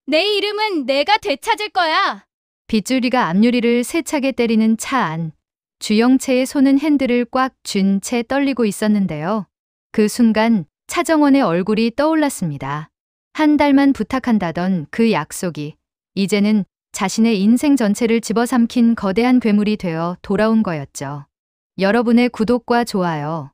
내 이름은 내가 되찾을 거야. 빗줄기가 앞유리를 세차게 때리는 차 안. 주영채의 손은 핸들을 꽉 쥔 채 떨리고 있었는데요. 그 순간 차정원의 얼굴이 떠올랐습니다. 한 달만 부탁한다던 그 약속이 이제는 자신의 인생 전체를 집어삼킨 거대한 괴물이 되어 돌아온 거였죠. 여러분의 구독과 좋아요.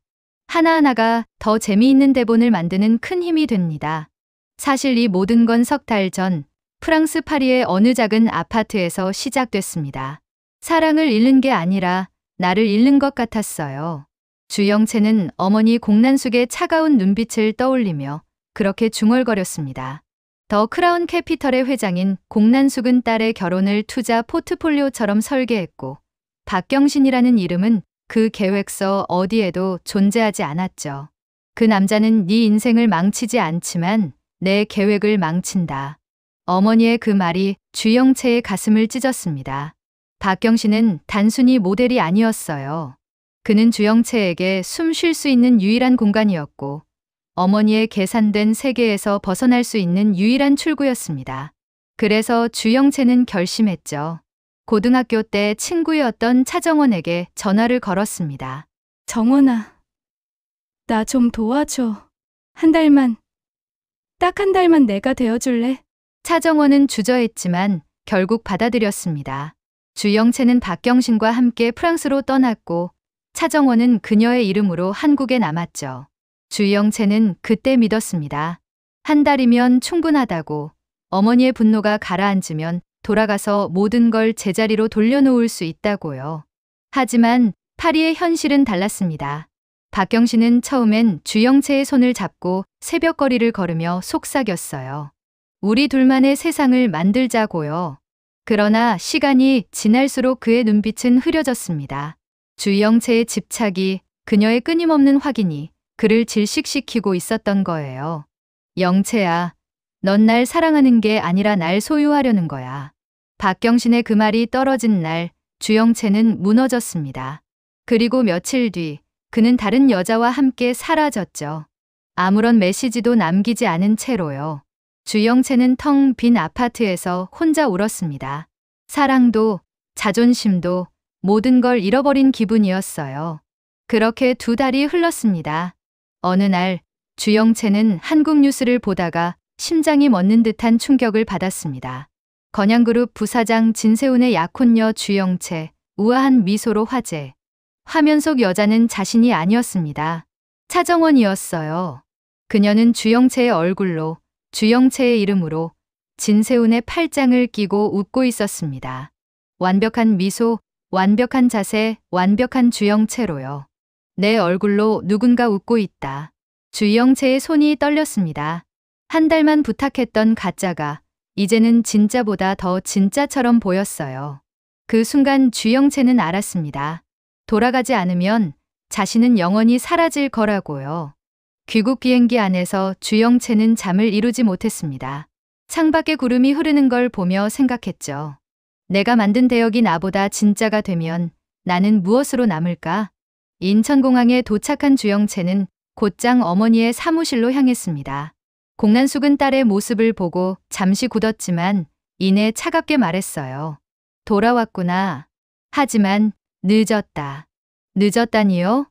하나하나가 더 재미있는 대본을 만드는 큰 힘이 됩니다. 사실 이 모든 건 석 달 전 프랑스 파리의 어느 작은 아파트에서 시작됐습니다. 사랑을 잃는 게 아니라 나를 잃는 것 같았어요. 주영채는 어머니 공란숙의 차가운 눈빛을 떠올리며 그렇게 중얼거렸습니다. 더 크라운 캐피털의 회장인 공란숙은 딸의 결혼을 투자 포트폴리오처럼 설계했고 박경신이라는 이름은 그 계획서 어디에도 존재하지 않았죠. 그 남자는 네 인생을 망치지 않지만 내 계획을 망친다. 어머니의 그 말이 주영채의 가슴을 찢었습니다. 박경신은 단순히 모델이 아니었어요. 그는 주영채에게 숨 쉴 수 있는 유일한 공간이었고 어머니의 계산된 세계에서 벗어날 수 있는 유일한 출구였습니다. 그래서 주영채는 결심했죠. 고등학교 때 친구였던 차정원에게 전화를 걸었습니다. 정원아, 나 좀 도와줘. 한 달만, 딱 한 달만 내가 되어줄래? 차정원은 주저했지만 결국 받아들였습니다. 주영채는 박경신과 함께 프랑스로 떠났고 차정원은 그녀의 이름으로 한국에 남았죠. 주영채는 그때 믿었습니다. 한 달이면 충분하다고, 어머니의 분노가 가라앉으면 돌아가서 모든 걸 제자리로 돌려놓을 수 있다고요. 하지만 파리의 현실은 달랐습니다. 박경신은 처음엔 주영채의 손을 잡고 새벽거리를 걸으며 속삭였어요. 우리 둘만의 세상을 만들자고요. 그러나 시간이 지날수록 그의 눈빛은 흐려졌습니다. 주영채의 집착이, 그녀의 끊임없는 확인이 그를 질식시키고 있었던 거예요. 영채야, 넌 날 사랑하는 게 아니라 날 소유하려는 거야. 박경신의 그 말이 떨어진 날 주영채는 무너졌습니다. 그리고 며칠 뒤 그는 다른 여자와 함께 사라졌죠. 아무런 메시지도 남기지 않은 채로요. 주영채는 텅 빈 아파트에서 혼자 울었습니다. 사랑도 자존심도 모든 걸 잃어버린 기분이었어요. 그렇게 두 달이 흘렀습니다. 어느 날 주영채는 한국 뉴스를 보다가 심장이 멎는 듯한 충격을 받았습니다. 건양그룹 부사장 진세훈의 약혼녀 주영채, 우아한 미소로 화제. 화면 속 여자는 자신이 아니었습니다. 차정원이었어요. 그녀는 주영채의 얼굴로, 주영채의 이름으로 진세훈의 팔짱을 끼고 웃고 있었습니다. 완벽한 미소, 완벽한 자세, 완벽한 주영채로요. 내 얼굴로 누군가 웃고 있다. 주영채의 손이 떨렸습니다. 한 달만 부탁했던 가짜가 이제는 진짜보다 더 진짜처럼 보였어요. 그 순간 주영채는 알았습니다. 돌아가지 않으면 자신은 영원히 사라질 거라고요. 귀국 비행기 안에서 주영채는 잠을 이루지 못했습니다. 창밖에 구름이 흐르는 걸 보며 생각했죠. 내가 만든 대역이 나보다 진짜가 되면 나는 무엇으로 남을까? 인천공항에 도착한 주영채는 곧장 어머니의 사무실로 향했습니다. 공란숙은 딸의 모습을 보고 잠시 굳었지만 이내 차갑게 말했어요. 돌아왔구나. 하지만 늦었다. 늦었다니요?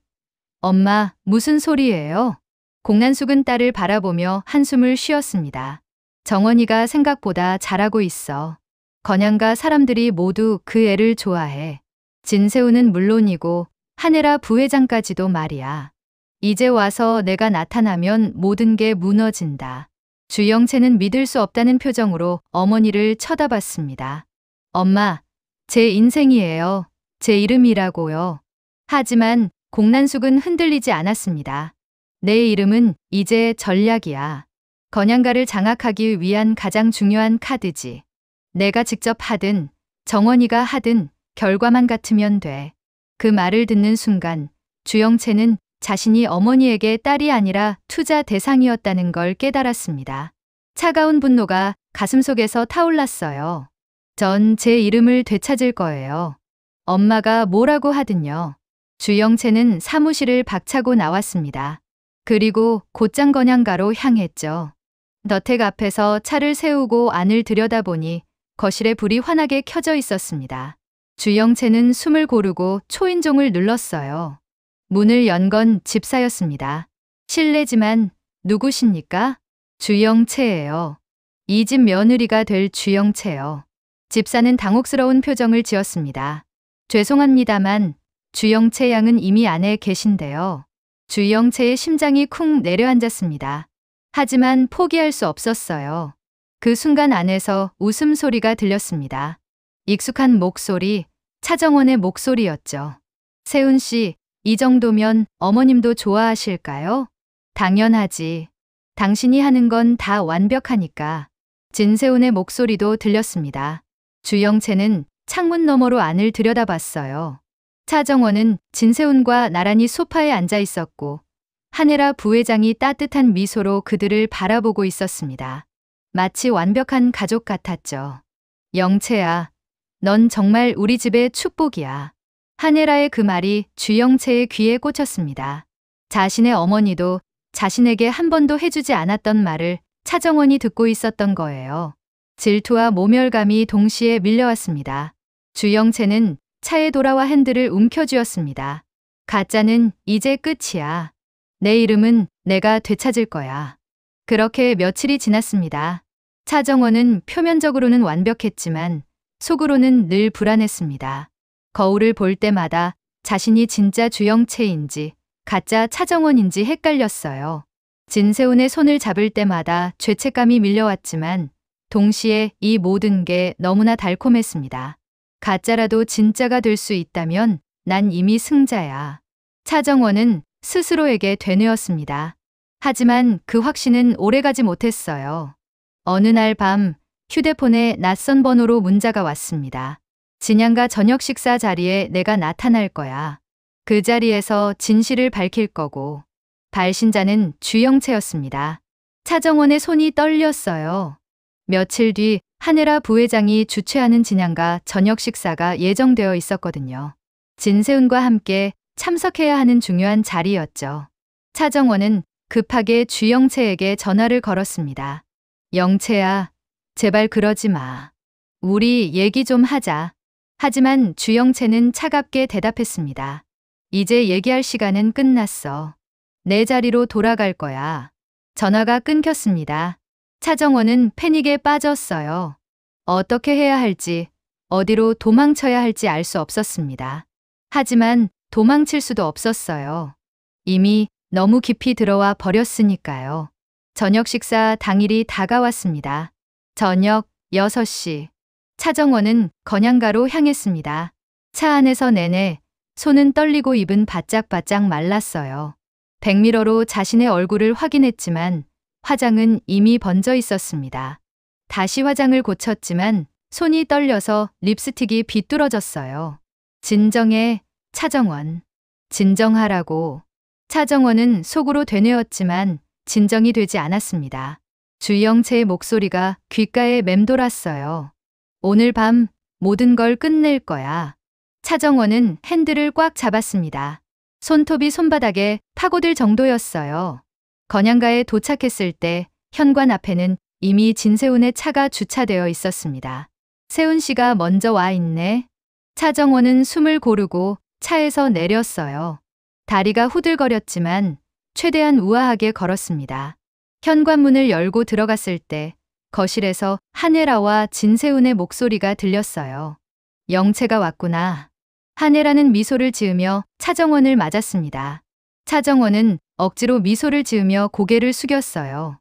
엄마, 무슨 소리예요? 공란숙은 딸을 바라보며 한숨을 쉬었습니다. 정원이가 생각보다 잘하고 있어. 건양가 사람들이 모두 그 애를 좋아해. 진세훈은 물론이고 한혜라 부회장까지도 말이야. 이제 와서 내가 나타나면 모든 게 무너진다. 주영채는 믿을 수 없다는 표정으로 어머니를 쳐다봤습니다. 엄마, 제 인생이에요. 제 이름이라고요. 하지만 공란숙은 흔들리지 않았습니다. 내 이름은 이제 전략이야. 건양가를 장악하기 위한 가장 중요한 카드지. 내가 직접 하든 정원이가 하든 결과만 같으면 돼. 그 말을 듣는 순간 주영채는 자신이 어머니에게 딸이 아니라 투자 대상이었다는 걸 깨달았습니다. 차가운 분노가 가슴속에서 타올랐어요. 전 제 이름을 되찾을 거예요. 엄마가 뭐라고 하든요. 주영채는 사무실을 박차고 나왔습니다. 그리고 곧장 건양가로 향했죠. 너택 앞에서 차를 세우고 안을 들여다보니 거실에 불이 환하게 켜져 있었습니다. 주영채는 숨을 고르고 초인종을 눌렀어요. 문을 연 건 집사였습니다. 실례지만 누구십니까? 주영채예요. 이 집 며느리가 될 주영채요. 집사는 당혹스러운 표정을 지었습니다. 죄송합니다만 주영채 양은 이미 안에 계신데요. 주영채의 심장이 쿵 내려앉았습니다. 하지만 포기할 수 없었어요. 그 순간 안에서 웃음소리가 들렸습니다. 익숙한 목소리, 차정원의 목소리였죠. 세훈 씨, 이 정도면 어머님도 좋아하실까요? 당연하지. 당신이 하는 건 다 완벽하니까. 진세훈의 목소리도 들렸습니다. 주영채는 창문 너머로 안을 들여다봤어요. 차정원은 진세훈과 나란히 소파에 앉아 있었고 한혜라 부회장이 따뜻한 미소로 그들을 바라보고 있었습니다. 마치 완벽한 가족 같았죠. 영채야, 넌 정말 우리 집의 축복이야. 한혜라의 그 말이 주영채의 귀에 꽂혔습니다. 자신의 어머니도 자신에게 한 번도 해주지 않았던 말을 차정원이 듣고 있었던 거예요. 질투와 모멸감이 동시에 밀려왔습니다. 주영채는 차에 돌아와 핸들을 움켜쥐었습니다. 가짜는 이제 끝이야. 내 이름은 내가 되찾을 거야. 그렇게 며칠이 지났습니다. 차정원은 표면적으로는 완벽했지만 속으로는 늘 불안했습니다. 거울을 볼 때마다 자신이 진짜 주영채인지 가짜 차정원인지 헷갈렸어요. 진세훈의 손을 잡을 때마다 죄책감이 밀려왔지만 동시에 이 모든 게 너무나 달콤했습니다. 가짜라도 진짜가 될 수 있다면 난 이미 승자야. 차정원은 스스로에게 되뇌었습니다. 하지만 그 확신은 오래가지 못했어요. 어느 날 밤 휴대폰에 낯선 번호로 문자가 왔습니다. 진양가 저녁 식사 자리에 내가 나타날 거야. 그 자리에서 진실을 밝힐 거고. 발신자는 주영채였습니다. 차정원의 손이 떨렸어요. 며칠 뒤 한혜라 부회장이 주최하는 진양가 저녁 식사가 예정되어 있었거든요. 진세훈과 함께 참석해야 하는 중요한 자리였죠. 차정원은 급하게 주영채에게 전화를 걸었습니다. 영채야, 제발 그러지 마. 우리 얘기 좀 하자. 하지만 주영채는 차갑게 대답했습니다. 이제 얘기할 시간은 끝났어. 내 자리로 돌아갈 거야. 전화가 끊겼습니다. 차정원은 패닉에 빠졌어요. 어떻게 해야 할지, 어디로 도망쳐야 할지 알 수 없었습니다. 하지만 도망칠 수도 없었어요. 이미 너무 깊이 들어와 버렸으니까요. 저녁 식사 당일이 다가왔습니다. 저녁 6시. 차정원은 건양가로 향했습니다. 차 안에서 내내 손은 떨리고 입은 바짝바짝 말랐어요. 백미러로 자신의 얼굴을 확인했지만 화장은 이미 번져 있었습니다. 다시 화장을 고쳤지만 손이 떨려서 립스틱이 비뚤어졌어요. 진정해, 차정원. 진정하라고. 차정원은 속으로 되뇌었지만 진정이 되지 않았습니다. 주영채의 목소리가 귓가에 맴돌았어요. 오늘 밤 모든 걸 끝낼 거야. 차정원은 핸들을 꽉 잡았습니다. 손톱이 손바닥에 파고들 정도였어요. 건양가에 도착했을 때 현관 앞에는 이미 진세훈의 차가 주차되어 있었습니다. 세훈 씨가 먼저 와 있네. 차정원은 숨을 고르고 차에서 내렸어요. 다리가 후들거렸지만 최대한 우아하게 걸었습니다. 현관문을 열고 들어갔을 때 거실에서 한혜라와 진세훈의 목소리가 들렸어요. 영채가 왔구나. 한혜라는 미소를 지으며 차정원을 맞았습니다. 차정원은 억지로 미소를 지으며 고개를 숙였어요.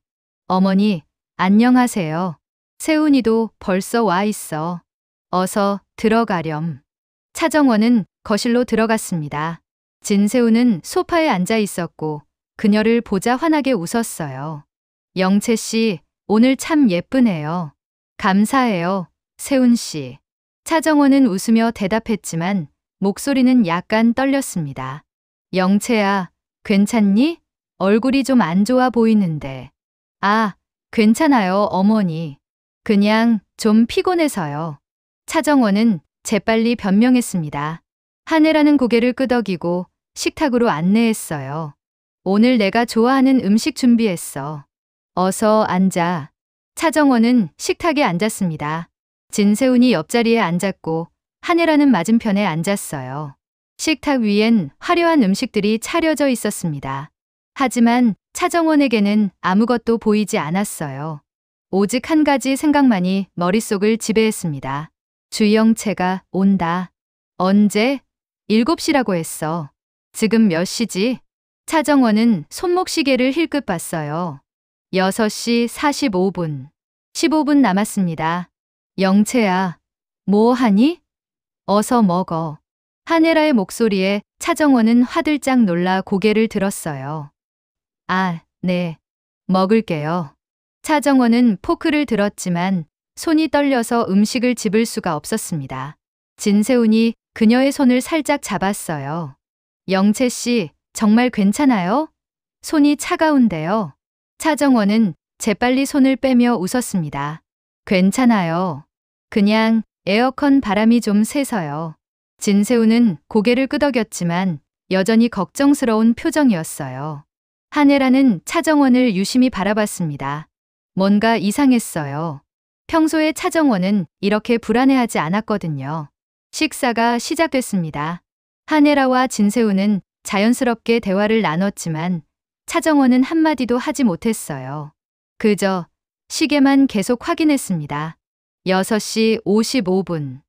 어머니, 안녕하세요. 세훈이도 벌써 와 있어. 어서 들어가렴. 차정원은 거실로 들어갔습니다. 진세훈은 소파에 앉아 있었고 그녀를 보자 환하게 웃었어요. 영채 씨, 오늘 참 예쁘네요. 감사해요, 세훈 씨. 차정원은 웃으며 대답했지만 목소리는 약간 떨렸습니다. 영채야, 괜찮니? 얼굴이 좀 안 좋아 보이는데. 아, 괜찮아요, 어머니. 그냥 좀 피곤해서요. 차정원은 재빨리 변명했습니다. 한혜라는 고개를 끄덕이고 식탁으로 안내했어요. 오늘 내가 좋아하는 음식 준비했어. 어서 앉아. 차정원은 식탁에 앉았습니다. 진세훈이 옆자리에 앉았고 한혜라는 맞은편에 앉았어요. 식탁 위엔 화려한 음식들이 차려져 있었습니다. 하지만 차정원에게는 아무것도 보이지 않았어요. 오직 한 가지 생각만이 머릿속을 지배했습니다. 주영채가 온다. 언제? 7시라고 했어. 지금 몇 시지? 차정원은 손목시계를 힐끗 봤어요. 6시 45분. 15분 남았습니다. 영채야, 뭐 하니? 어서 먹어. 한혜라의 목소리에 차정원은 화들짝 놀라 고개를 들었어요. 아, 네. 먹을게요. 차정원은 포크를 들었지만 손이 떨려서 음식을 집을 수가 없었습니다. 진세훈이 그녀의 손을 살짝 잡았어요. 영채 씨, 정말 괜찮아요? 손이 차가운데요. 차정원은 재빨리 손을 빼며 웃었습니다. 괜찮아요. 그냥 에어컨 바람이 좀 세서요. 진세훈은 고개를 끄덕였지만 여전히 걱정스러운 표정이었어요. 한혜라는 차정원을 유심히 바라봤습니다. 뭔가 이상했어요. 평소에 차정원은 이렇게 불안해하지 않았거든요. 식사가 시작됐습니다. 한혜라와 진세훈은 자연스럽게 대화를 나눴지만 차정원은 한마디도 하지 못했어요. 그저 시계만 계속 확인했습니다. 6시 55분,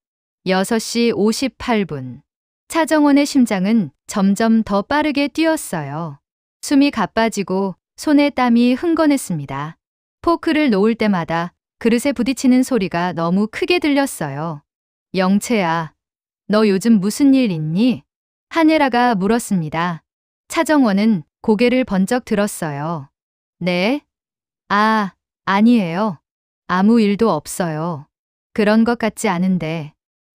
6시 58분. 차정원의 심장은 점점 더 빠르게 뛰었어요. 숨이 가빠지고 손에 땀이 흥건했습니다. 포크를 놓을 때마다 그릇에 부딪히는 소리가 너무 크게 들렸어요. 영채야, 너 요즘 무슨 일 있니? 한혜라가 물었습니다. 차정원은 고개를 번쩍 들었어요. 네? 아, 아니에요. 아무 일도 없어요. 그런 것 같지 않은데.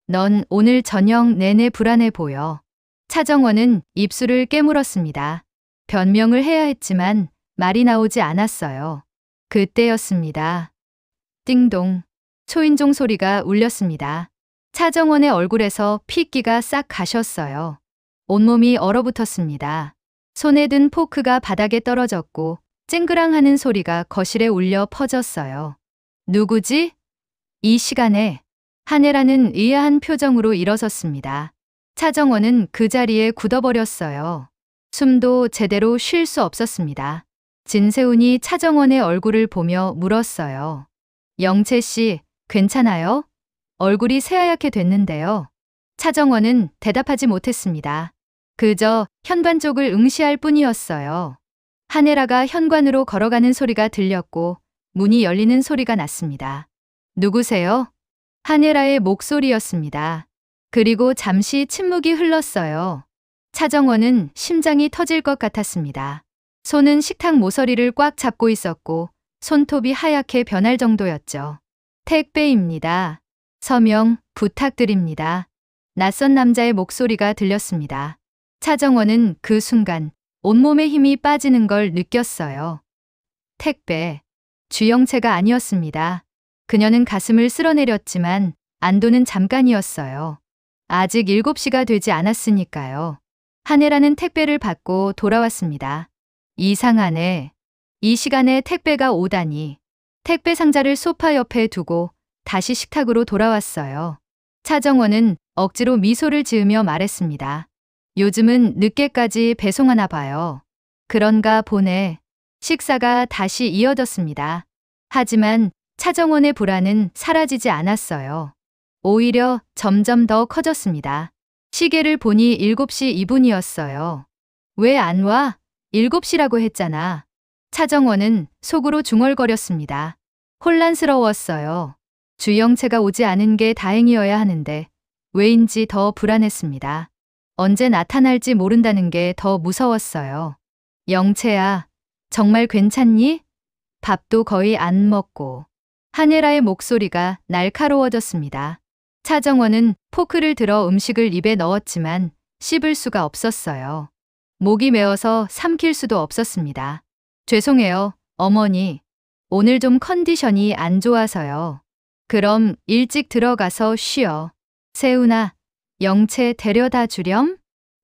넌 오늘 저녁 내내 불안해 보여. 차정원은 입술을 깨물었습니다. 변명을 해야 했지만 말이 나오지 않았어요. 그때였습니다. 띵동. 초인종 소리가 울렸습니다. 차정원의 얼굴에서 핏기가 싹 가셨어요. 온몸이 얼어붙었습니다. 손에 든 포크가 바닥에 떨어졌고 쨍그랑하는 소리가 거실에 울려 퍼졌어요. 누구지? 이 시간에. 한혜라는 의아한 표정으로 일어섰습니다. 차정원은 그 자리에 굳어버렸어요. 숨도 제대로 쉴 수 없었습니다. 진세훈이 차정원의 얼굴을 보며 물었어요. 영채 씨, 괜찮아요? 얼굴이 새하얗게 됐는데요. 차정원은 대답하지 못했습니다. 그저 현관 쪽을 응시할 뿐이었어요. 한혜라가 현관으로 걸어가는 소리가 들렸고 문이 열리는 소리가 났습니다. 누구세요? 한혜라의 목소리였습니다. 그리고 잠시 침묵이 흘렀어요. 차정원은 심장이 터질 것 같았습니다. 손은 식탁 모서리를 꽉 잡고 있었고 손톱이 하얗게 변할 정도였죠. 택배입니다. 서명 부탁드립니다. 낯선 남자의 목소리가 들렸습니다. 차정원은 그 순간 온몸에 힘이 빠지는 걸 느꼈어요. 택배. 주영채가 아니었습니다. 그녀는 가슴을 쓸어내렸지만 안도는 잠깐이었어요. 아직 7시가 되지 않았으니까요. 한혜라는 택배를 받고 돌아왔습니다. 이상하네. 이 시간에 택배가 오다니. 택배 상자를 소파 옆에 두고 다시 식탁으로 돌아왔어요. 차정원은 억지로 미소를 지으며 말했습니다. 요즘은 늦게까지 배송하나 봐요. 그런가 보네. 식사가 다시 이어졌습니다. 하지만 차정원의 불안은 사라지지 않았어요. 오히려 점점 더 커졌습니다. 시계를 보니 7시 2분이었어요. 왜 안 와? 7시라고 했잖아. 차정원은 속으로 중얼거렸습니다. 혼란스러웠어요. 주영채가 오지 않은 게 다행이어야 하는데 왜인지 더 불안했습니다. 언제 나타날지 모른다는 게 더 무서웠어요. 영채야, 정말 괜찮니? 밥도 거의 안 먹고. 한혜라의 목소리가 날카로워졌습니다. 차정원은 포크를 들어 음식을 입에 넣었지만 씹을 수가 없었어요. 목이 메어서 삼킬 수도 없었습니다. 죄송해요, 어머니. 오늘 좀 컨디션이 안 좋아서요. 그럼 일찍 들어가서 쉬어. 세훈아, 영채 데려다 주렴?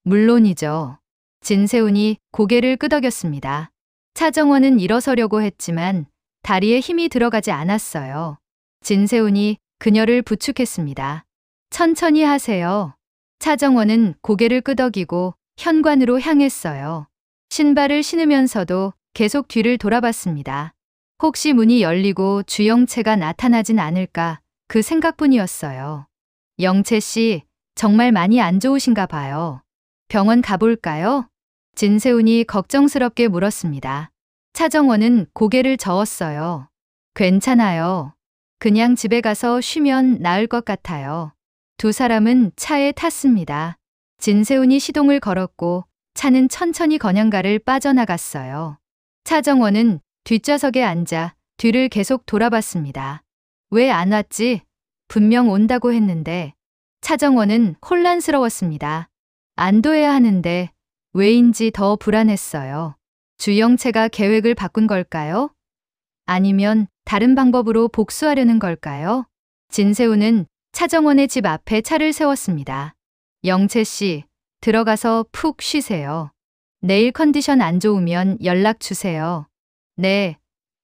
물론이죠. 진세훈이 고개를 끄덕였습니다. 차정원은 일어서려고 했지만 다리에 힘이 들어가지 않았어요. 진세훈이 그녀를 부축했습니다. 천천히 하세요. 차정원은 고개를 끄덕이고 현관으로 향했어요. 신발을 신으면서도 계속 뒤를 돌아봤습니다. 혹시 문이 열리고 주영채가 나타나진 않을까 그 생각뿐이었어요. 영채 씨, 정말 많이 안 좋으신가 봐요. 병원 가볼까요? 진세훈이 걱정스럽게 물었습니다. 차정원은 고개를 저었어요. 괜찮아요. 그냥 집에 가서 쉬면 나을 것 같아요. 두 사람은 차에 탔습니다. 진세훈이 시동을 걸었고 차는 천천히 건양가를 빠져나갔어요. 차정원은 뒷좌석에 앉아 뒤를 계속 돌아봤습니다. 왜 안 왔지? 분명 온다고 했는데. 차정원은 혼란스러웠습니다. 안도해야 하는데 왜인지 더 불안했어요. 주영채가 계획을 바꾼 걸까요? 아니면 다른 방법으로 복수하려는 걸까요? 진세훈은 차정원의 집 앞에 차를 세웠습니다. 영채 씨, 들어가서 푹 쉬세요. 내일 컨디션 안 좋으면 연락 주세요. 네,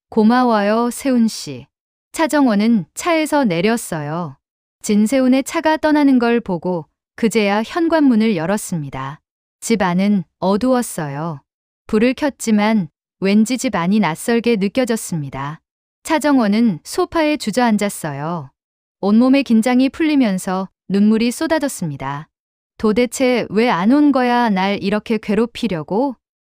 고마워요, 세훈 씨. 차정원은 차에서 내렸어요. 진세훈의 차가 떠나는 걸 보고 그제야 현관문을 열었습니다. 집 안은 어두웠어요. 불을 켰지만 왠지 집 안이 낯설게 느껴졌습니다. 차정원은 소파에 주저앉았어요. 온몸의 긴장이 풀리면서 눈물이 쏟아졌습니다. 도대체 왜 안 온 거야, 날 이렇게 괴롭히려고?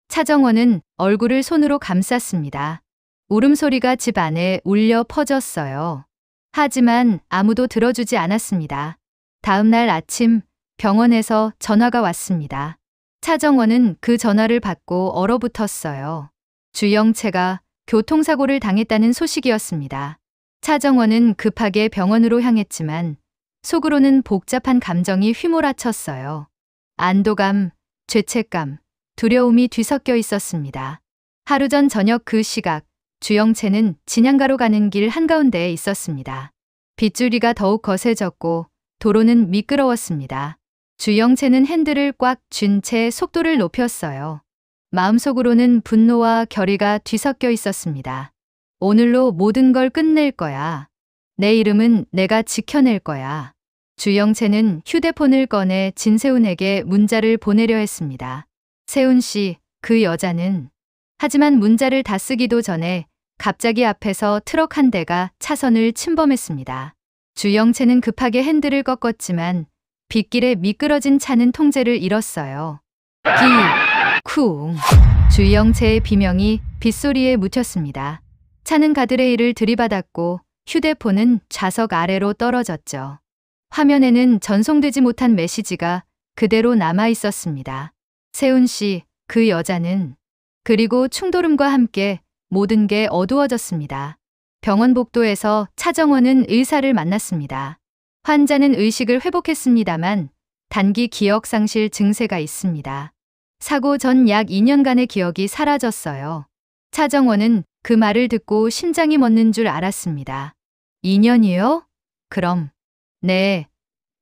차정원은 얼굴을 손으로 감쌌습니다. 울음소리가 집 안에 울려 퍼졌어요. 하지만 아무도 들어주지 않았습니다. 다음 날 아침 병원에서 전화가 왔습니다. 차정원은 그 전화를 받고 얼어붙었어요. 주영채가 교통사고를 당했다는 소식이었습니다. 차정원은 급하게 병원으로 향했지만 속으로는 복잡한 감정이 휘몰아쳤어요. 안도감, 죄책감, 두려움이 뒤섞여 있었습니다. 하루 전 저녁 그 시각, 주영채는 진양가로 가는 길 한가운데에 있었습니다. 빗줄기가 더욱 거세졌고 도로는 미끄러웠습니다. 주영채는 핸들을 꽉 쥔 채 속도를 높였어요. 마음속으로는 분노와 결의가 뒤섞여 있었습니다. 오늘로 모든 걸 끝낼 거야. 내 이름은 내가 지켜낼 거야. 주영채는 휴대폰을 꺼내 진세훈에게 문자를 보내려 했습니다. 세훈 씨, 그 여자는. 하지만 문자를 다 쓰기도 전에 갑자기 앞에서 트럭 한 대가 차선을 침범했습니다. 주영채는 급하게 핸들을 꺾었지만 빗길에 미끄러진 차는 통제를 잃었어요. 쿵. 주영채의 비명이 빗소리에 묻혔습니다. 차는 가드레일을 들이받았고 휴대폰은 좌석 아래로 떨어졌죠. 화면에는 전송되지 못한 메시지가 그대로 남아 있었습니다. 세훈 씨, 그 여자는. 그리고 충돌음과 함께 모든 게 어두워졌습니다. 병원 복도에서 차정원은 의사를 만났습니다. 환자는 의식을 회복했습니다만 단기 기억 상실 증세가 있습니다. 사고 전 약 2년간의 기억이 사라졌어요. 차정원은 그 말을 듣고 심장이 멎는 줄 알았습니다. 2년이요? 그럼. 네.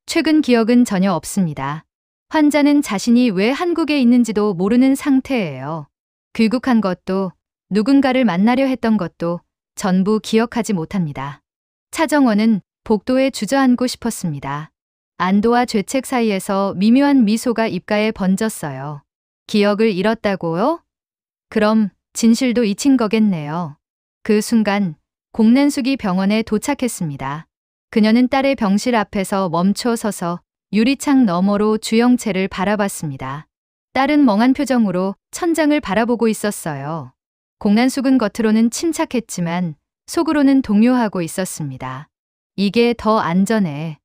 최근 기억은 전혀 없습니다. 환자는 자신이 왜 한국에 있는지도 모르는 상태예요. 귀국한 것도 누군가를 만나려 했던 것도 전부 기억하지 못합니다. 차정원은 복도에 주저앉고 싶었습니다. 안도와 죄책 사이에서 미묘한 미소가 입가에 번졌어요. 기억을 잃었다고요? 그럼 진실도 잊힌 거겠네요. 그 순간 공난숙이 병원에 도착했습니다. 그녀는 딸의 병실 앞에서 멈춰 서서 유리창 너머로 주영채를 바라봤습니다. 딸은 멍한 표정으로 천장을 바라보고 있었어요. 공난숙은 겉으로는 침착했지만 속으로는 동요하고 있었습니다. 이게 더 안전해.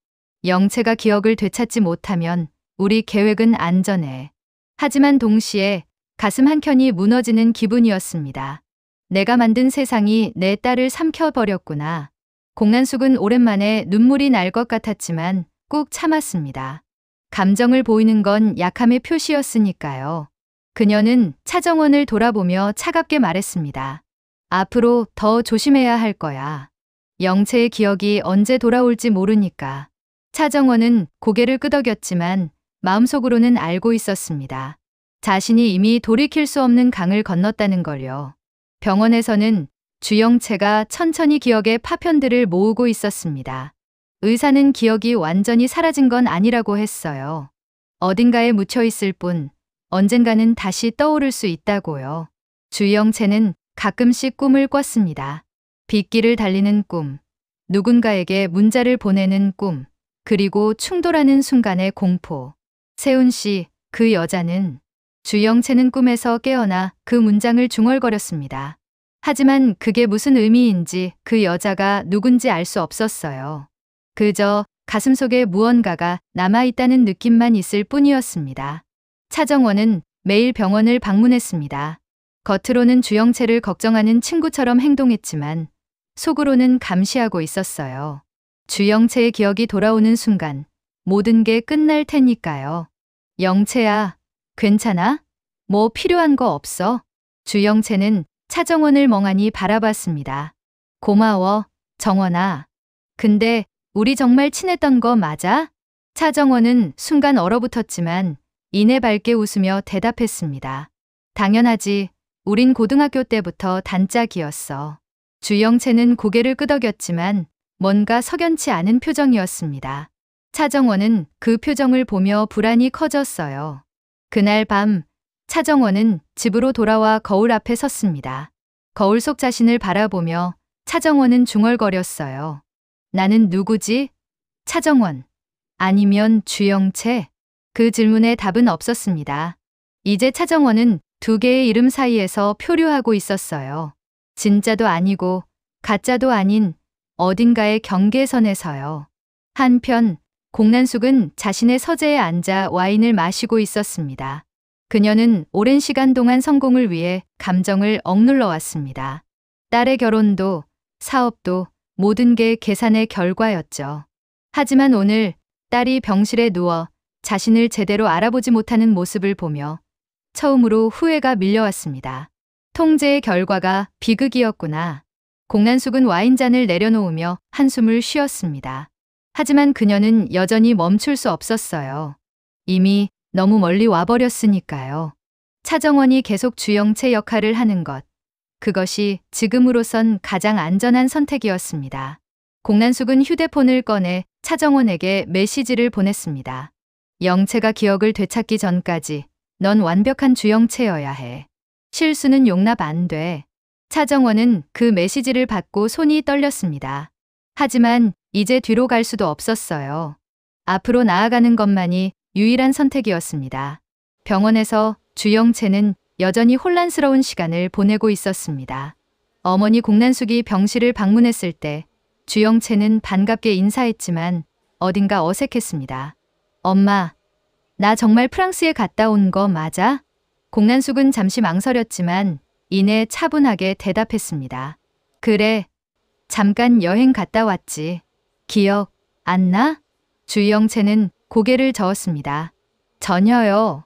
영채가 기억을 되찾지 못하면 우리 계획은 안전해. 하지만 동시에 가슴 한켠이 무너지는 기분이었습니다. 내가 만든 세상이 내 딸을 삼켜버렸구나. 공난숙은 오랜만에 눈물이 날 것 같았지만 꾹 참았습니다. 감정을 보이는 건 약함의 표시였으니까요. 그녀는 차정원을 돌아보며 차갑게 말했습니다. 앞으로 더 조심해야 할 거야. 영채의 기억이 언제 돌아올지 모르니까. 차정원은 고개를 끄덕였지만 마음속으로는 알고 있었습니다. 자신이 이미 돌이킬 수 없는 강을 건넜다는 걸요. 병원에서는 주영채가 천천히 기억의 파편들을 모으고 있었습니다. 의사는 기억이 완전히 사라진 건 아니라고 했어요. 어딘가에 묻혀 있을 뿐 언젠가는 다시 떠오를 수 있다고요. 주영채는 가끔씩 꿈을 꿨습니다. 빗길을 달리는 꿈, 누군가에게 문자를 보내는 꿈, 그리고 충돌하는 순간의 공포. 세훈 씨, 그 여자는. 주영채는 꿈에서 깨어나 그 문장을 중얼거렸습니다. 하지만 그게 무슨 의미인지 그 여자가 누군지 알 수 없었어요. 그저 가슴속에 무언가가 남아있다는 느낌만 있을 뿐이었습니다. 차정원은 매일 병원을 방문했습니다. 겉으로는 주영채를 걱정하는 친구처럼 행동했지만 속으로는 감시하고 있었어요. 주영채의 기억이 돌아오는 순간 모든 게 끝날 테니까요. 영채야, 괜찮아? 뭐 필요한 거 없어? 주영채는 차정원을 멍하니 바라봤습니다. 고마워, 정원아. 근데 우리 정말 친했던 거 맞아? 차정원은 순간 얼어붙었지만 이내 밝게 웃으며 대답했습니다. 당연하지. 우린 고등학교 때부터 단짝이었어. 주영채는 고개를 끄덕였지만 뭔가 석연치 않은 표정이었습니다. 차정원은 그 표정을 보며 불안이 커졌어요. 그날 밤 차정원은 집으로 돌아와 거울 앞에 섰습니다. 거울 속 자신을 바라보며 차정원은 중얼거렸어요. 나는 누구지? 차정원. 아니면 주영채? 그 질문에 답은 없었습니다. 이제 차정원은 두 개의 이름 사이에서 표류하고 있었어요. 진짜도 아니고 가짜도 아닌 어딘가의 경계선에서요. 한편 공난숙은 자신의 서재에 앉아 와인을 마시고 있었습니다. 그녀는 오랜 시간 동안 성공을 위해 감정을 억눌러 왔습니다. 딸의 결혼도 사업도 모든 게 계산의 결과였죠. 하지만 오늘 딸이 병실에 누워 자신을 제대로 알아보지 못하는 모습을 보며 처음으로 후회가 밀려왔습니다. 통제의 결과가 비극이었구나. 공난숙은 와인잔을 내려놓으며 한숨을 쉬었습니다. 하지만 그녀는 여전히 멈출 수 없었어요. 이미 너무 멀리 와버렸으니까요. 차정원이 계속 주영채 역할을 하는 것. 그것이 지금으로선 가장 안전한 선택이었습니다. 공난숙은 휴대폰을 꺼내 차정원에게 메시지를 보냈습니다. 영채가 기억을 되찾기 전까지 넌 완벽한 주영채여야 해. 실수는 용납 안 돼. 차정원은 그 메시지를 받고 손이 떨렸습니다. 하지만 이제 뒤로 갈 수도 없었어요. 앞으로 나아가는 것만이 유일한 선택이었습니다. 병원에서 주영채는 여전히 혼란스러운 시간을 보내고 있었습니다. 어머니 공난숙이 병실을 방문했을 때 주영채는 반갑게 인사했지만 어딘가 어색했습니다. 엄마, 나 정말 프랑스에 갔다 온 거 맞아? 공난숙은 잠시 망설였지만 이내 차분하게 대답했습니다. 그래, 잠깐 여행 갔다 왔지. 기억 안 나? 주영채는 고개를 저었습니다. 전혀요.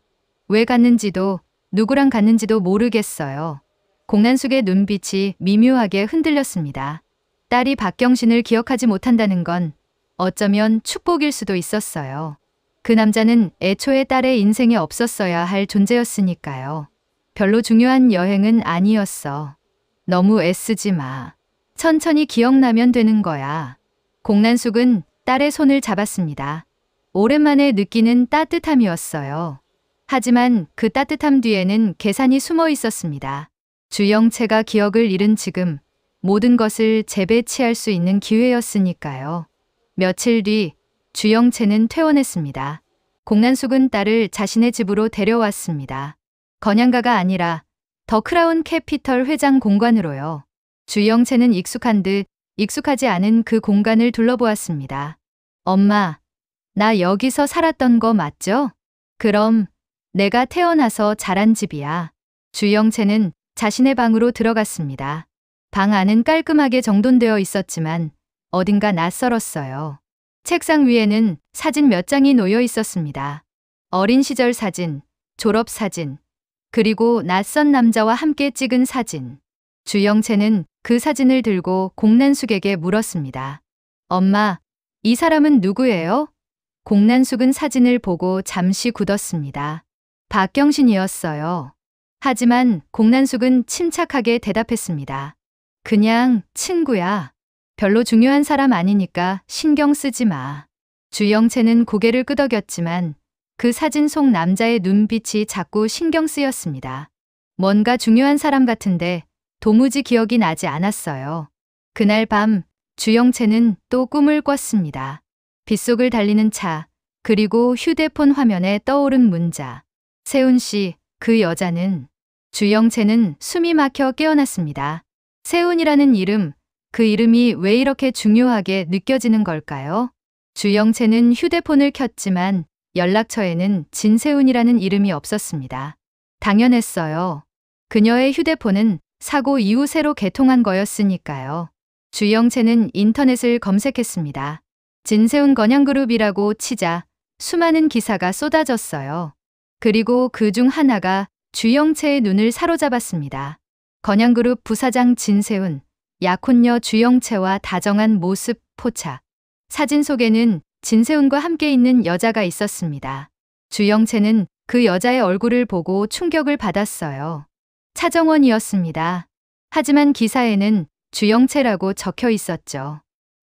왜 갔는지도 누구랑 갔는지도 모르겠어요. 공난숙의 눈빛이 미묘하게 흔들렸습니다. 딸이 박경신을 기억하지 못한다는 건 어쩌면 축복일 수도 있었어요. 그 남자는 애초에 딸의 인생에 없었어야 할 존재였으니까요. 별로 중요한 여행은 아니었어. 너무 애쓰지 마. 천천히 기억나면 되는 거야. 공난숙은 딸의 손을 잡았습니다. 오랜만에 느끼는 따뜻함이었어요. 하지만 그 따뜻함 뒤에는 계산이 숨어 있었습니다. 주영채가 기억을 잃은 지금 모든 것을 재배치할 수 있는 기회였으니까요. 며칠 뒤 주영채는 퇴원했습니다. 공난숙은 딸을 자신의 집으로 데려왔습니다. 건양가가 아니라 더 크라운 캐피털 회장 공간으로요. 주영채는 익숙한 듯 익숙하지 않은 그 공간을 둘러보았습니다. 엄마, 나 여기서 살았던 거 맞죠? 그럼 내가 태어나서 자란 집이야. 주영채는 자신의 방으로 들어갔습니다. 방 안은 깔끔하게 정돈되어 있었지만 어딘가 낯설었어요. 책상 위에는 사진 몇 장이 놓여 있었습니다. 어린 시절 사진, 졸업 사진, 그리고 낯선 남자와 함께 찍은 사진. 주영채는 그 사진을 들고 공난숙에게 물었습니다. 엄마, 이 사람은 누구예요? 공난숙은 사진을 보고 잠시 굳었습니다. 박경신이었어요. 하지만 공난숙은 침착하게 대답했습니다. 그냥 친구야. 별로 중요한 사람 아니니까 신경 쓰지 마. 주영채는 고개를 끄덕였지만 그 사진 속 남자의 눈빛이 자꾸 신경 쓰였습니다. 뭔가 중요한 사람 같은데 도무지 기억이 나지 않았어요. 그날 밤 주영채는 또 꿈을 꿨습니다. 빗속을 달리는 차, 그리고 휴대폰 화면에 떠오른 문자. 세훈 씨, 그 여자는. 주영채는 숨이 막혀 깨어났습니다. 세훈이라는 이름, 그 이름이 왜 이렇게 중요하게 느껴지는 걸까요? 주영채는 휴대폰을 켰지만 연락처에는 진세훈이라는 이름이 없었습니다. 당연했어요. 그녀의 휴대폰은 사고 이후 새로 개통한 거였으니까요. 주영채는 인터넷을 검색했습니다. 진세훈 건양그룹이라고 치자 수많은 기사가 쏟아졌어요. 그리고 그 중 하나가 주영채의 눈을 사로잡았습니다. 건양그룹 부사장 진세훈, 약혼녀 주영채와 다정한 모습 포착. 사진 속에는 진세훈과 함께 있는 여자가 있었습니다. 주영채는 그 여자의 얼굴을 보고 충격을 받았어요. 차정원이었습니다. 하지만 기사에는 주영채라고 적혀 있었죠.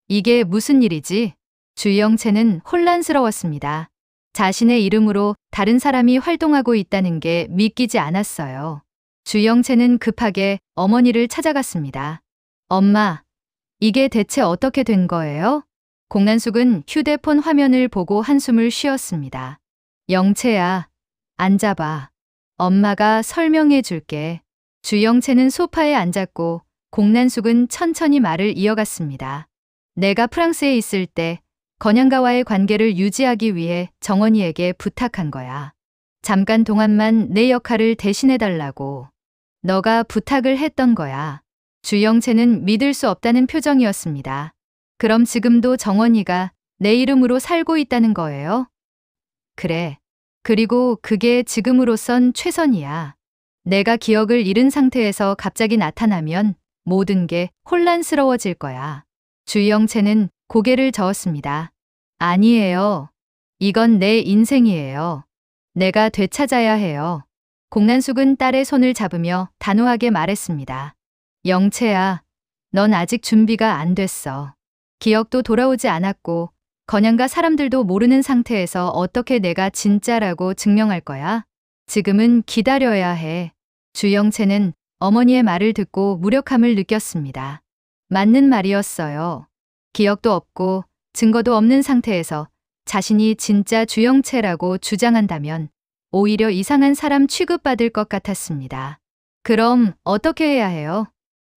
이게 무슨 일이지? 주영채는 혼란스러웠습니다. 자신의 이름으로 다른 사람이 활동하고 있다는 게 믿기지 않았어요. 주영채는 급하게 어머니를 찾아갔습니다. 엄마, 이게 대체 어떻게 된 거예요? 공난숙은 휴대폰 화면을 보고 한숨을 쉬었습니다. 영채야, 앉아봐. 엄마가 설명해 줄게. 주영채는 소파에 앉았고 공난숙은 천천히 말을 이어갔습니다. 내가 프랑스에 있을 때 건양가와의 관계를 유지하기 위해 정원이에게 부탁한 거야. 잠깐 동안만 내 역할을 대신해달라고. 너가 부탁을 했던 거야. 주영채는 믿을 수 없다는 표정이었습니다. 그럼 지금도 정원이가 내 이름으로 살고 있다는 거예요? 그래. 그리고 그게 지금으로선 최선이야. 내가 기억을 잃은 상태에서 갑자기 나타나면 모든 게 혼란스러워질 거야. 주영채는 고개를 저었습니다. 아니에요. 이건 내 인생이에요. 내가 되찾아야 해요. 공난숙은 딸의 손을 잡으며 단호하게 말했습니다. 영채야, 넌 아직 준비가 안 됐어. 기억도 돌아오지 않았고 건양가 사람들도 모르는 상태에서 어떻게 내가 진짜라고 증명할 거야? 지금은 기다려야 해. 주영채는 어머니의 말을 듣고 무력함을 느꼈습니다. 맞는 말이었어요. 기억도 없고 증거도 없는 상태에서 자신이 진짜 주영채라고 주장한다면 오히려 이상한 사람 취급받을 것 같았습니다. 그럼 어떻게 해야 해요?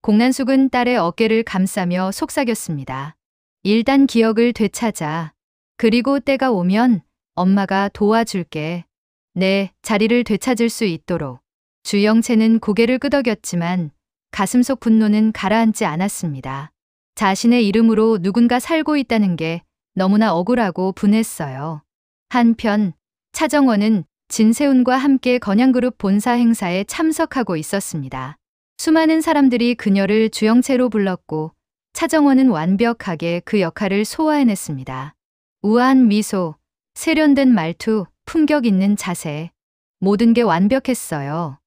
공난숙은 딸의 어깨를 감싸며 속삭였습니다. 일단 기억을 되찾아. 그리고 때가 오면 엄마가 도와줄게. 내 자리를 되찾을 수 있도록. 주영채는 고개를 끄덕였지만 가슴속 분노는 가라앉지 않았습니다. 자신의 이름으로 누군가 살고 있다는 게 너무나 억울하고 분했어요. 한편 차정원은 진세훈과 함께 건양그룹 본사 행사에 참석하고 있었습니다. 수많은 사람들이 그녀를 주영채로 불렀고 차정원은 완벽하게 그 역할을 소화해냈습니다. 우아한 미소, 세련된 말투, 품격 있는 자세. 모든 게 완벽했어요.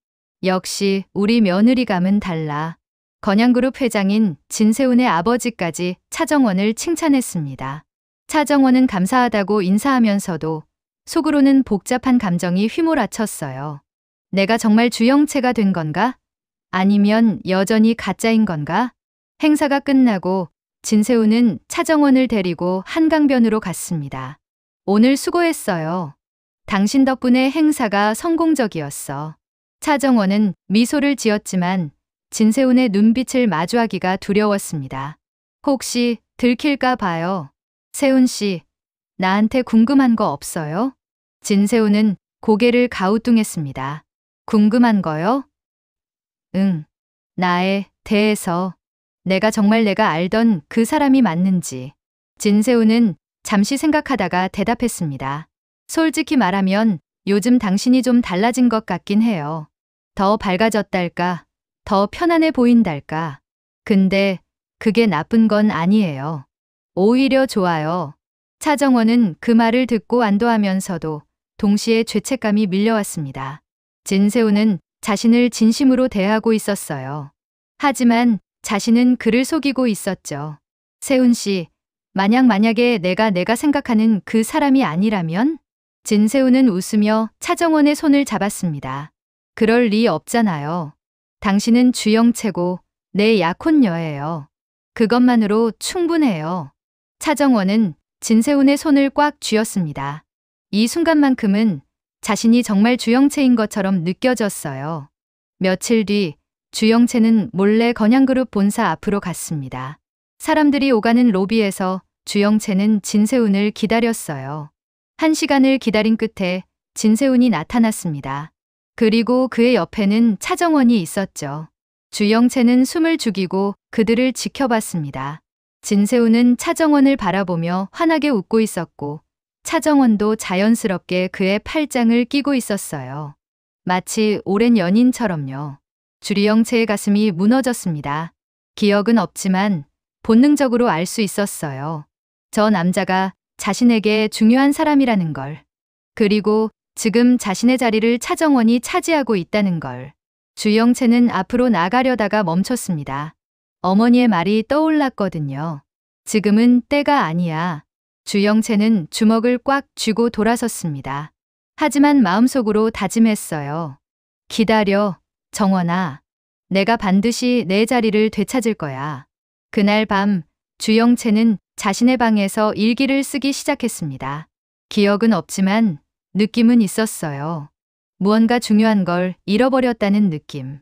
역시 우리 며느리감은 달라. 건양그룹 회장인 진세훈의 아버지까지 차정원을 칭찬했습니다. 차정원은 감사하다고 인사하면서도 속으로는 복잡한 감정이 휘몰아쳤어요. 내가 정말 주영채가 된 건가? 아니면 여전히 가짜인 건가? 행사가 끝나고 진세훈은 차정원을 데리고 한강변으로 갔습니다. 오늘 수고했어요. 당신 덕분에 행사가 성공적이었어. 차정원은 미소를 지었지만 진세훈의 눈빛을 마주하기가 두려웠습니다. 혹시 들킬까 봐요. 세훈 씨, 나한테 궁금한 거 없어요? 진세훈은 고개를 가우뚱했습니다. 궁금한 거요? 응. 나에 대해서. 내가 정말 내가 알던 그 사람이 맞는지. 진세훈은 잠시 생각하다가 대답했습니다. 솔직히 말하면 요즘 당신이 좀 달라진 것 같긴 해요. 더 밝아졌달까? 더 편안해 보인달까? 근데 그게 나쁜 건 아니에요. 오히려 좋아요. 차정원은 그 말을 듣고 안도하면서도 동시에 죄책감이 밀려왔습니다. 진세훈은 자신을 진심으로 대하고 있었어요. 하지만 자신은 그를 속이고 있었죠. 세훈 씨, 만약에 내가 생각하는 그 사람이 아니라면? 진세훈은 웃으며 차정원의 손을 잡았습니다. 그럴 리 없잖아요. 당신은 주영채고 내 약혼녀예요. 그것만으로 충분해요. 차정원은 진세훈의 손을 꽉 쥐었습니다. 이 순간만큼은 자신이 정말 주영채인 것처럼 느껴졌어요. 며칠 뒤 주영채는 몰래 건양그룹 본사 앞으로 갔습니다. 사람들이 오가는 로비에서 주영채는 진세훈을 기다렸어요. 1시간을 기다린 끝에 진세훈이 나타났습니다. 그리고 그의 옆에는 차정원이 있었죠. 주영채는 숨을 죽이고 그들을 지켜봤습니다. 진세훈은 차정원을 바라보며 환하게 웃고 있었고 차정원도 자연스럽게 그의 팔짱을 끼고 있었어요. 마치 오랜 연인처럼요. 주영채의 가슴이 무너졌습니다. 기억은 없지만 본능적으로 알 수 있었어요. 저 남자가 자신에게 중요한 사람이라는 걸. 그리고 지금 자신의 자리를 차정원이 차지하고 있다는 걸. 주영채는 앞으로 나가려다가 멈췄습니다. 어머니의 말이 떠올랐거든요. 지금은 때가 아니야. 주영채는 주먹을 꽉 쥐고 돌아섰습니다. 하지만 마음속으로 다짐했어요. 기다려, 정원아. 내가 반드시 내 자리를 되찾을 거야. 그날 밤 주영채는 자신의 방에서 일기를 쓰기 시작했습니다. 기억은 없지만 느낌은 있었어요. 무언가 중요한 걸 잃어버렸다는 느낌.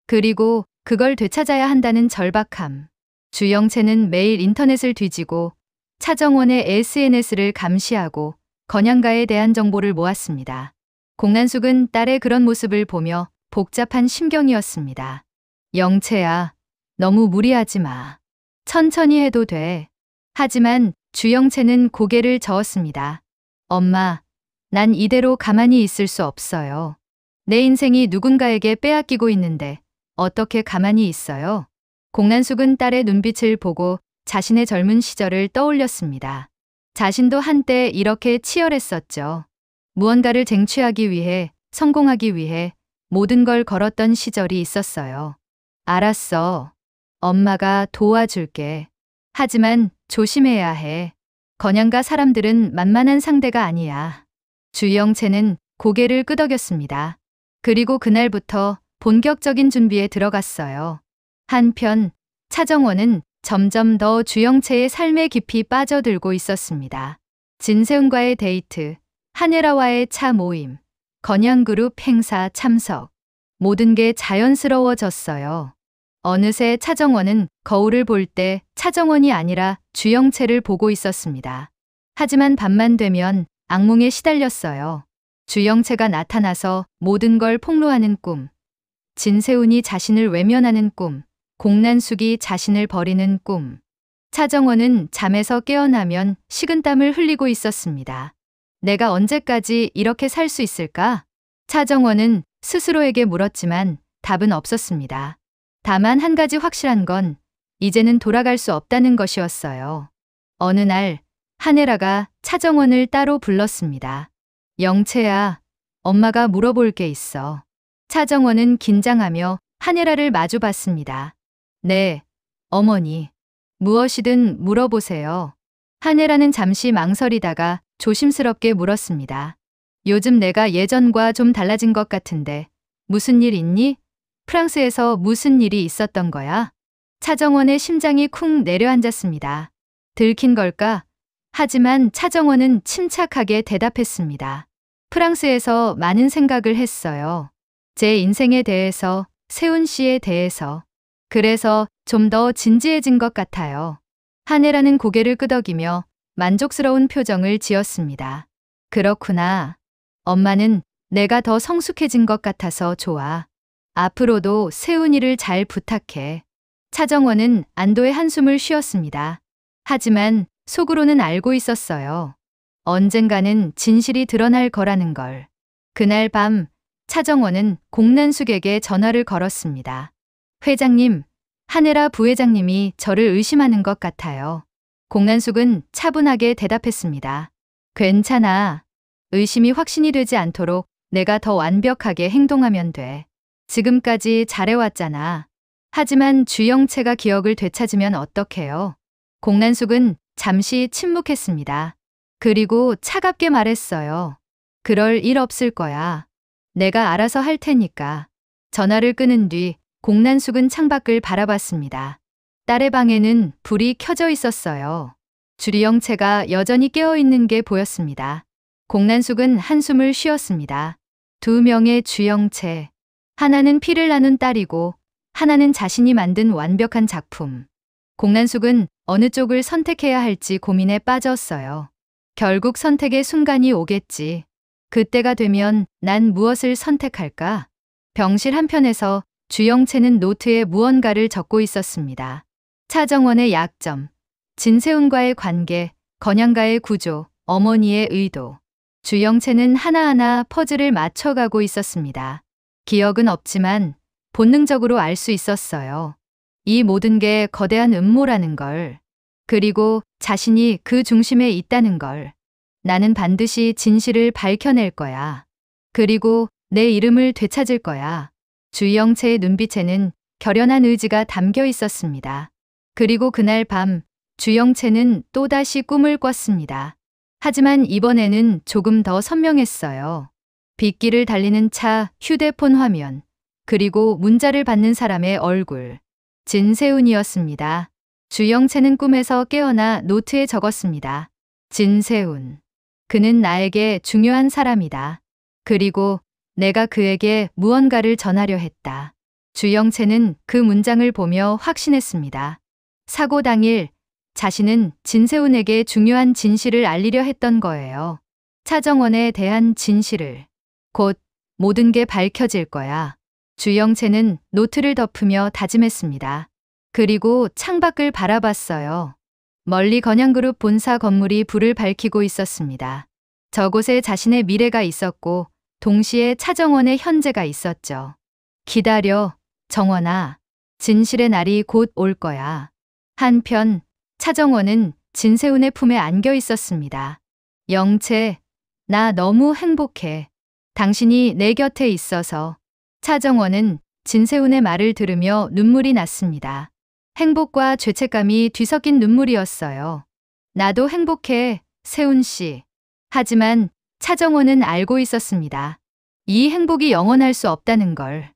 그리고 그걸 되찾아야 한다는 절박함. 주영채는 매일 인터넷을 뒤지고 차정원의 SNS를 감시하고 건양가에 대한 정보를 모았습니다. 공난숙은 딸의 그런 모습을 보며 복잡한 심경이었습니다. 영채야, 너무 무리하지 마. 천천히 해도 돼. 하지만 주영채는 고개를 저었습니다. 엄마, 난 이대로 가만히 있을 수 없어요. 내 인생이 누군가에게 빼앗기고 있는데 어떻게 가만히 있어요? 공난숙은 딸의 눈빛을 보고 자신의 젊은 시절을 떠올렸습니다. 자신도 한때 이렇게 치열했었죠. 무언가를 쟁취하기 위해, 성공하기 위해 모든 걸 걸었던 시절이 있었어요. 알았어. 엄마가 도와줄게. 하지만 조심해야 해. 건양가 사람들은 만만한 상대가 아니야. 주영채는 고개를 끄덕였습니다. 그리고 그날부터 본격적인 준비에 들어갔어요. 한편 차정원은 점점 더 주영채의 삶에 깊이 빠져들고 있었습니다. 진세훈과의 데이트, 한예라와의 차 모임, 건양그룹 행사 참석. 모든 게 자연스러워졌어요. 어느새 차정원은 거울을 볼 때 차정원이 아니라 주영채를 보고 있었습니다. 하지만 밤만 되면 악몽에 시달렸어요. 주영채가 나타나서 모든 걸 폭로하는 꿈. 진세훈이 자신을 외면하는 꿈. 공난숙이 자신을 버리는 꿈. 차정원은 잠에서 깨어나면 식은땀을 흘리고 있었습니다. 내가 언제까지 이렇게 살 수 있을까? 차정원은 스스로에게 물었지만 답은 없었습니다. 다만 한 가지 확실한 건 이제는 돌아갈 수 없다는 것이었어요. 어느 날 한예라가 차정원을 따로 불렀습니다. 영채야, 엄마가 물어볼 게 있어. 차정원은 긴장하며 한예라를 마주 봤습니다. 네, 어머니. 무엇이든 물어보세요. 한예라는 잠시 망설이다가 조심스럽게 물었습니다. 요즘 내가 예전과 좀 달라진 것 같은데 무슨 일 있니? 프랑스에서 무슨 일이 있었던 거야? 차정원의 심장이 쿵 내려앉았습니다. 들킨 걸까? 하지만 차정원은 침착하게 대답했습니다. 프랑스에서 많은 생각을 했어요. 제 인생에 대해서, 세훈 씨에 대해서. 그래서 좀 더 진지해진 것 같아요. 한예라는 고개를 끄덕이며 만족스러운 표정을 지었습니다. 그렇구나. 엄마는 내가 더 성숙해진 것 같아서 좋아. 앞으로도 세훈이를 잘 부탁해. 차정원은 안도의 한숨을 쉬었습니다. 하지만 속으로는 알고 있었어요. 언젠가는 진실이 드러날 거라는 걸. 그날 밤 차정원은 공난숙에게 전화를 걸었습니다. 회장님, 한예라 부회장님이 저를 의심하는 것 같아요. 공난숙은 차분하게 대답했습니다. 괜찮아. 의심이 확신이 되지 않도록 내가 더 완벽하게 행동하면 돼. 지금까지 잘해왔잖아. 하지만 주영채가 기억을 되찾으면 어떡해요? 공난숙은 잠시 침묵했습니다. 그리고 차갑게 말했어요. 그럴 일 없을 거야. 내가 알아서 할 테니까. 전화를 끊은 뒤 공난숙은 창밖을 바라봤습니다. 딸의 방에는 불이 켜져 있었어요. 주영채가 여전히 깨어있는 게 보였습니다. 공난숙은 한숨을 쉬었습니다. 두 명의 주영채. 하나는 피를 나눈 딸이고 하나는 자신이 만든 완벽한 작품. 공난숙은 어느 쪽을 선택해야 할지 고민에 빠졌어요. 결국 선택의 순간이 오겠지. 그때가 되면 난 무엇을 선택할까? 병실 한편에서 주영채는 노트에 무언가를 적고 있었습니다. 차정원의 약점, 진세훈과의 관계, 건양가의 구조, 어머니의 의도. 주영채는 하나하나 퍼즐을 맞춰가고 있었습니다. 기억은 없지만 본능적으로 알 수 있었어요. 이 모든 게 거대한 음모라는 걸. 그리고 자신이 그 중심에 있다는 걸. 나는 반드시 진실을 밝혀낼 거야. 그리고 내 이름을 되찾을 거야. 주영채의 눈빛에는 결연한 의지가 담겨 있었습니다. 그리고 그날 밤 주영채는 또다시 꿈을 꿨습니다. 하지만 이번에는 조금 더 선명했어요. 빗길을 달리는 차, 휴대폰 화면, 그리고 문자를 받는 사람의 얼굴. 진세훈이었습니다. 주영채는 꿈에서 깨어나 노트에 적었습니다. 진세훈. 그는 나에게 중요한 사람이다. 그리고 내가 그에게 무언가를 전하려 했다. 주영채는 그 문장을 보며 확신했습니다. 사고 당일 자신은 진세훈에게 중요한 진실을 알리려 했던 거예요. 차정원에 대한 진실을. 곧 모든 게 밝혀질 거야. 주영채는 노트를 덮으며 다짐했습니다. 그리고 창밖을 바라봤어요. 멀리 건양그룹 본사 건물이 불을 밝히고 있었습니다. 저곳에 자신의 미래가 있었고 동시에 차정원의 현재가 있었죠. 기다려, 정원아. 진실의 날이 곧 올 거야. 한편 차정원은 진세훈의 품에 안겨 있었습니다. 영채, 나 너무 행복해. 당신이 내 곁에 있어서. 차정원은 진세훈의 말을 들으며 눈물이 났습니다. 행복과 죄책감이 뒤섞인 눈물이었어요. 나도 행복해, 세훈 씨. 하지만 차정원은 알고 있었습니다. 이 행복이 영원할 수 없다는 걸.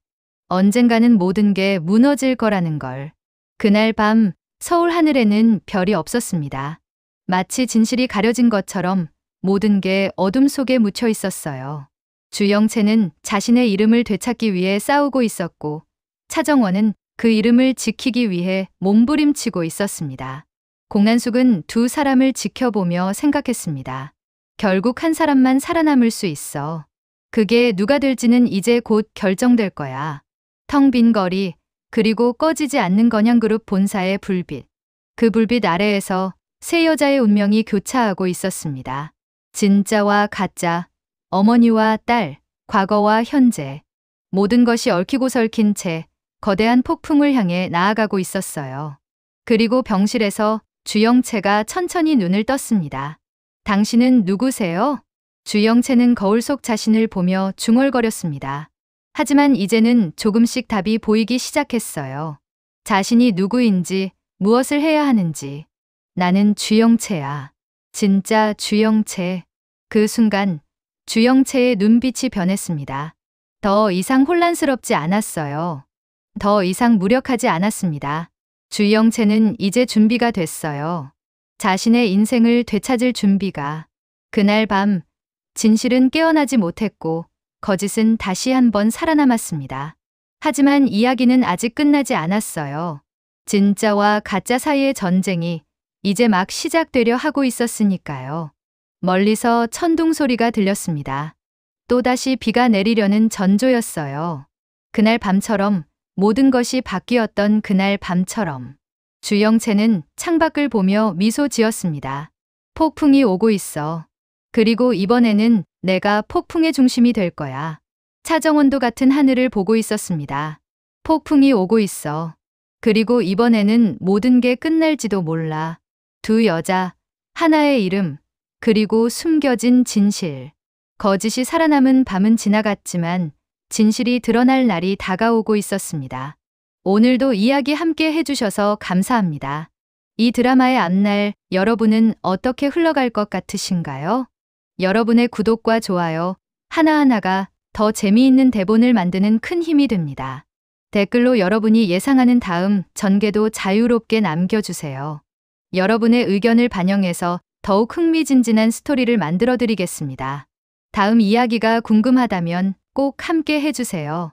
언젠가는 모든 게 무너질 거라는 걸. 그날 밤 서울 하늘에는 별이 없었습니다. 마치 진실이 가려진 것처럼 모든 게 어둠 속에 묻혀 있었어요. 주영채는 자신의 이름을 되찾기 위해 싸우고 있었고 차정원은 그 이름을 지키기 위해 몸부림치고 있었습니다. 공난숙은 두 사람을 지켜보며 생각했습니다. 결국 한 사람만 살아남을 수 있어. 그게 누가 될지는 이제 곧 결정될 거야. 텅 빈 거리, 그리고 꺼지지 않는 건양그룹 본사의 불빛. 그 불빛 아래에서 세 여자의 운명이 교차하고 있었습니다. 진짜와 가짜, 어머니와 딸, 과거와 현재. 모든 것이 얽히고 설킨 채 거대한 폭풍을 향해 나아가고 있었어요. 그리고 병실에서 주영채가 천천히 눈을 떴습니다. 당신은 누구세요? 주영채는 거울 속 자신을 보며 중얼거렸습니다. 하지만 이제는 조금씩 답이 보이기 시작했어요. 자신이 누구인지, 무엇을 해야 하는지. 나는 주영채야. 진짜 주영채. 그 순간 주영채의 눈빛이 변했습니다. 더 이상 혼란스럽지 않았어요. 더 이상 무력하지 않았습니다. 주영채는 이제 준비가 됐어요. 자신의 인생을 되찾을 준비가. 그날 밤 진실은 깨어나지 못했고 거짓은 다시 한번 살아남았습니다. 하지만 이야기는 아직 끝나지 않았어요. 진짜와 가짜 사이의 전쟁이 이제 막 시작되려 하고 있었으니까요. 멀리서 천둥 소리가 들렸습니다. 또다시 비가 내리려는 전조였어요. 그날 밤처럼 모든 것이 바뀌었던 그날 밤처럼. 주영채는 창밖을 보며 미소 지었습니다. 폭풍이 오고 있어. 그리고 이번에는 내가 폭풍의 중심이 될 거야. 차정원도 같은 하늘을 보고 있었습니다. 폭풍이 오고 있어. 그리고 이번에는 모든 게 끝날지도 몰라. 두 여자, 하나의 이름, 그리고 숨겨진 진실. 거짓이 살아남은 밤은 지나갔지만 진실이 드러날 날이 다가오고 있었습니다. 오늘도 이야기 함께 해주셔서 감사합니다. 이 드라마의 앞날 여러분은 어떻게 흘러갈 것 같으신가요? 여러분의 구독과 좋아요 하나하나가 더 재미있는 대본을 만드는 큰 힘이 됩니다. 댓글로 여러분이 예상하는 다음 전개도 자유롭게 남겨주세요. 여러분의 의견을 반영해서 더욱 흥미진진한 스토리를 만들어 드리겠습니다. 다음 이야기가 궁금하다면 꼭 함께 해주세요.